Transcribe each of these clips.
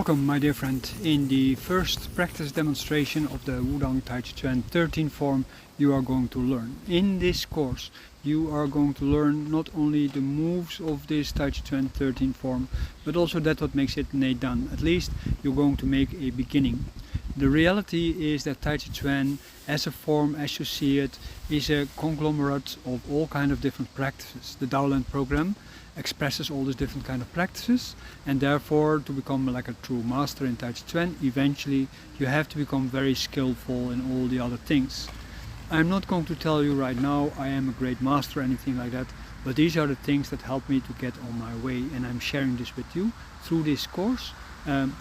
Welcome, my dear friend. In the first practice demonstration of the Wudang taiji13 form you are going to learn. In this course you are going to learn not only the moves of this taiji13 form, but also that what makes it neidan. At least you're going to make a beginning. The reality is that Taijiquan as a form, as you see it, is a conglomerate of all kind of different practices. The Daoland program expresses all these different kind of practices, and therefore to become like a true master in Taijiquan, eventually you have to become very skillful in all the other things. I'm not going to tell you right now I am a great master or anything like that, but these are the things that help me to get on my way, and I'm sharing this with you through this course,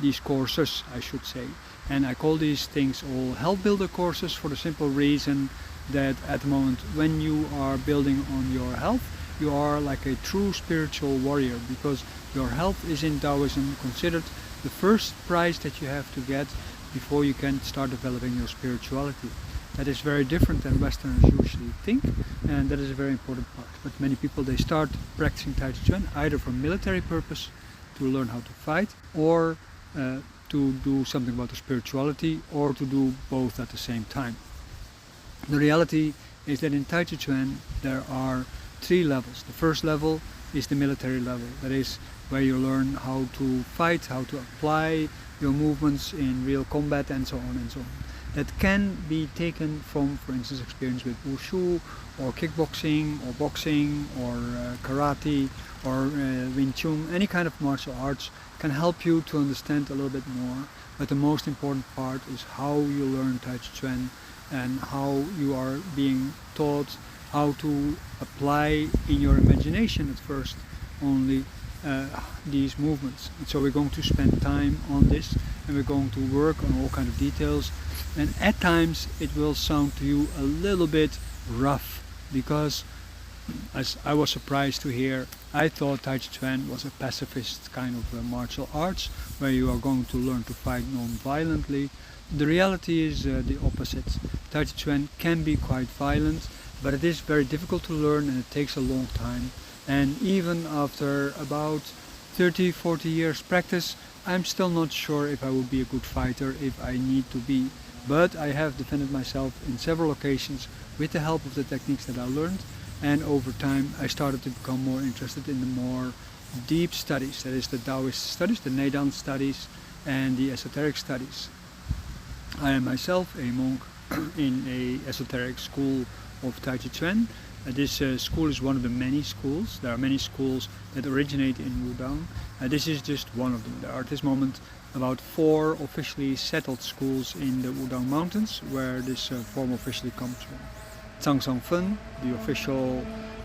these courses I should say. And I call these things all health builder courses for the simple reason that at the moment when you are building on your health, you are like a true spiritual warrior, because your health is in Taoism considered the first prize that you have to get before you can start developing your spirituality. That is very different than Westerners usually think, and that is a very important part. But many people, they start practicing Taijiquan either for military purpose, to learn how to fight, or to do something about the spirituality, or to do both at the same time. The reality is that in Taijiquan there are three levels. The first level is the military level. That is where you learn how to fight, how to apply your movements in real combat, and so on and so on. That can be taken from, for instance, experience with wushu, or kickboxing, or boxing, or karate, or Wing Chun. Any kind of martial arts can help you to understand a little bit more. But the most important part is how you learn Taijiquan and how you are being taught how to apply in your imagination at first only these movements. And so we're going to spend time on this, and we're going to work on all kind of details. And at times it will sound to you a little bit rough, because as I was surprised to hear, I thought Taijiquan was a pacifist kind of martial arts where you are going to learn to fight non-violently. The reality is the opposite. Taijiquan can be quite violent, but it is very difficult to learn, and it takes a long time. And even after about 30-40 years practice, I'm still not sure if I will be a good fighter if I need to be. But I have defended myself in several occasions with the help of the techniques that I learned, and over time I started to become more interested in the more deep studies, that is the Taoist studies, the Neidan studies, and the esoteric studies. I am myself a monk in a esoteric school of Taijiquan. This school is one of the many schools. There are many schools that originate in Wudang. This is just one of them. There are at this moment about 4 officially settled schools in the Wudang Mountains where this form officially comes from. Fen, the official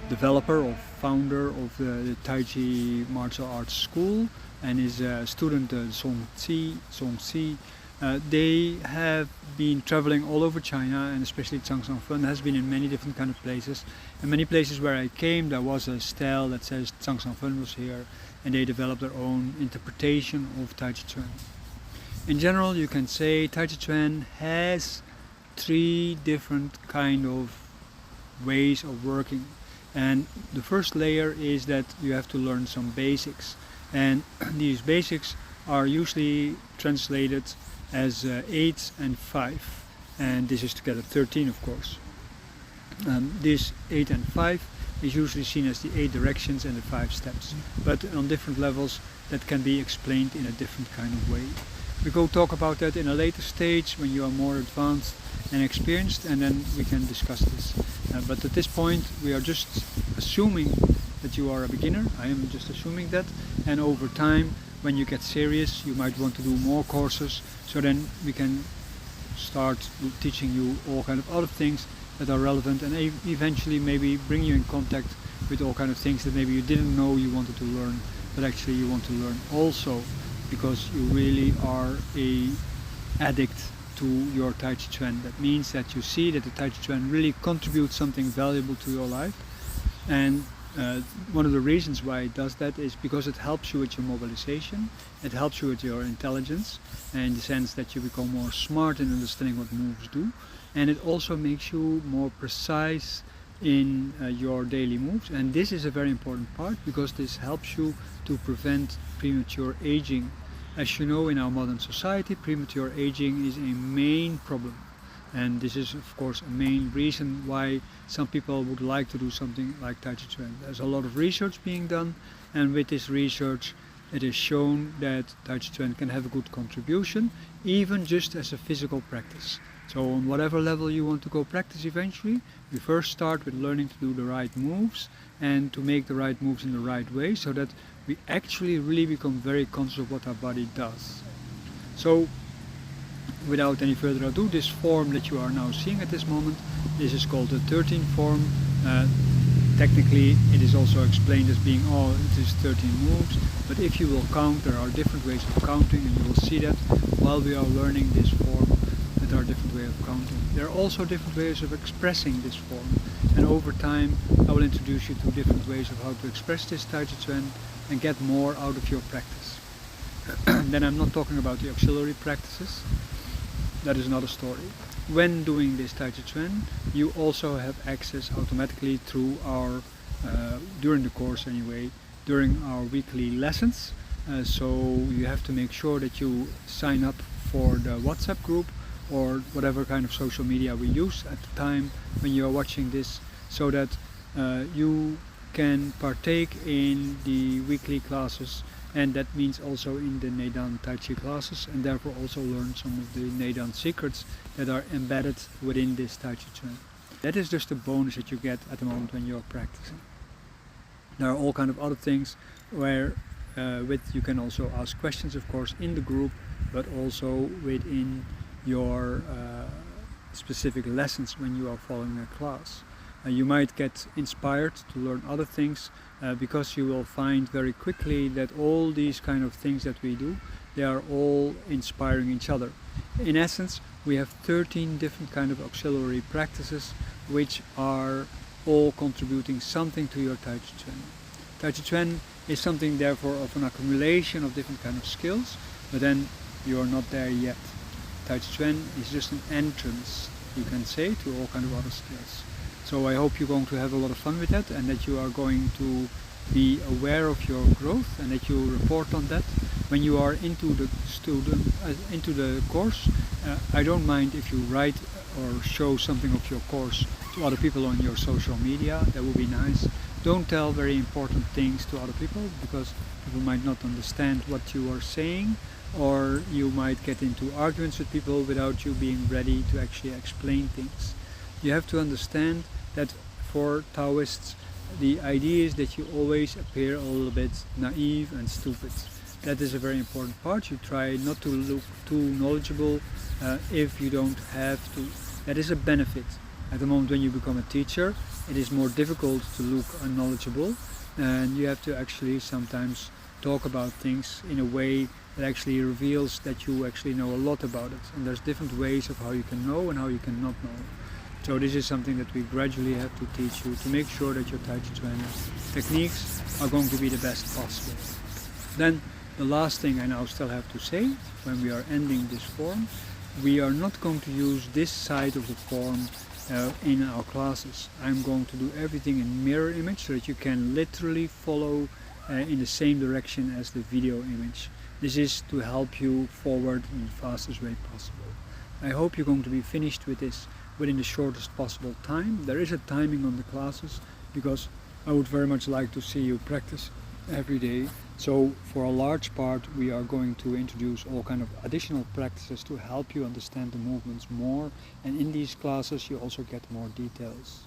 developer or founder of the Taiji martial arts school, and his student Song Si, they have been traveling all over China, and especially Fen has been in many different kind of places. And many places where I came, there was a stele that says Fen was here, and they developed their own interpretation of Taijiquan. In general, you can say Taijiquan has 3 different kind of ways of working. And the first layer is that you have to learn some basics, and these basics are usually translated as 8 and 5, and this is together 13 of course. This 8 and 5 is usually seen as the 8 directions and the 5 steps, but on different levels that can be explained in a different kind of way. We go talk about that in a later stage when you are more advanced and experienced, and then we can discuss this. But at this point we are just assuming that you are a beginner. I am just assuming that, and over time when you get serious you might want to do more courses, so then we can start teaching you all kind of other things that are relevant, and eventually maybe bring you in contact with all kind of things that maybe you didn't know you wanted to learn, but actually you want to learn also because you really are a addict to your Taijiquan. That means that you see that the Taijiquan really contributes something valuable to your life, and one of the reasons why it does that is because it helps you with your mobilization, it helps you with your intelligence, and in the sense that you become more smart in understanding what moves do, and it also makes you more precise in your daily moves. And this is a very important part, because this helps you to prevent premature aging. As you know, in our modern society, premature aging is a main problem. And this is of course a main reason why some people would like to do something like taiji13. There's a lot of research being done, and with this research it is shown that taiji13 can have a good contribution, even just as a physical practice. So on whatever level you want to go practice eventually, we first start with learning to do the right moves and to make the right moves in the right way, so that we actually really become very conscious of what our body does. So without any further ado, this form that you are now seeing at this moment, this is called the 13 form. Technically it is also explained as being, it is 13 moves, but if you will count, there are different ways of counting, and you will see that while we are learning this form, that there are different ways of counting. There are also different ways of expressing this form, and over time I will introduce you to different ways of how to express this taiji13 and get more out of your practice. Then I'm not talking about the auxiliary practices. That is another story. When doing this taiji13, you also have access automatically through our, during the course anyway, during our weekly lessons. So you have to make sure that you sign up for the WhatsApp group or whatever kind of social media we use at the time when you are watching this, so that you can partake in the weekly classes, and that means also in the Neidan Tai Chi classes, and therefore also learn some of the Neidan secrets that are embedded within this taiji13. That is just a bonus that you get at the moment when you're practicing. There are all kind of other things where with you can also ask questions, of course, in the group, but also within your specific lessons when you are following a class. You might get inspired to learn other things, because you will find very quickly that all these kind of things that we do, they are all inspiring each other. In essence, we have 13 different kind of auxiliary practices which are all contributing something to your taiji13. Taiji13 is something therefore of an accumulation of different kind of skills, but then you are not there yet. Taiji13 is just an entrance, you can say, to all kind of other skills. So I hope you're going to have a lot of fun with that, and that you are going to be aware of your growth, and that you report on that when you are into the course. I don't mind if you write or show something of your course to other people on your social media. That would be nice. Don't tell very important things to other people, because people might not understand what you are saying, or you might get into arguments with people without you being ready to actually explain things. You have to understand that for Taoists, the idea is that you always appear a little bit naive and stupid. That is a very important part. You try not to look too knowledgeable if you don't have to. That is a benefit. At the moment when you become a teacher, it is more difficult to look unknowledgeable, and you have to actually sometimes talk about things in a way that actually reveals that you actually know a lot about it. And there's different ways of how you can know and how you cannot know. So this is something that we gradually have to teach you to make sure that your taiji13 techniques are going to be the best possible. Then the last thing I now still have to say, when we are ending this form, we are not going to use this side of the form in our classes. I'm going to do everything in mirror image, so that you can literally follow in the same direction as the video image. This is to help you forward in the fastest way possible. I hope you're going to be finished with this within the shortest possible time. There is a timing on the classes, because I would very much like to see you practice every day. So for a large part we are going to introduce all kind of additional practices to help you understand the movements more, and in these classes you also get more details.